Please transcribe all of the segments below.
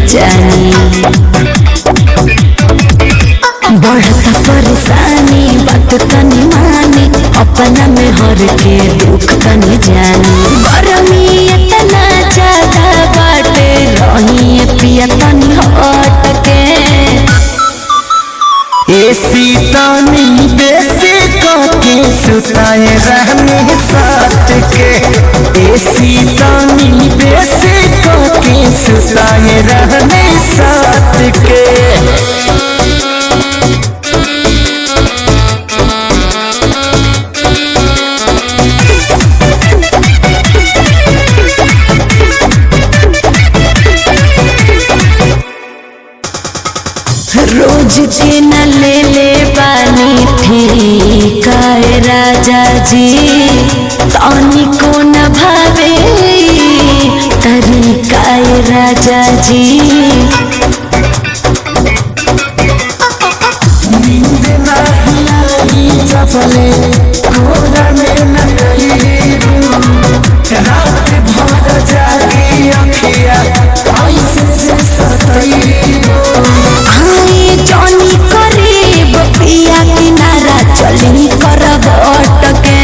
जानी। बढ़ता परेशानी बात तनी मानी, अपना में हर के दुख तनी जानी। गरमी इतना ज्यादा बाटे, रही पिया तनी हट के। एसी तनी बेसी के सुताए रहनी साथ के। एसी तनी बेसी के सुताए रहनी साथ के। रोज दिन ले ले पानी ठेकाए राजा जी, तनी को न भावे तरीकाए राजा जी। नींद नहीं आई चपले कोरा में न गई, रात भर जागी अखिया ऐसे सताई। जानी करीब पिया किनारा चली करब अटके।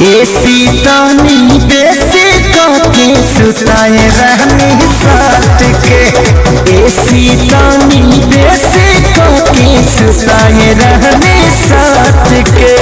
एसी तनी बेसी के सुताए रहनी साथ के। एसी तनी बेसी के सुताए रहनी साथ के।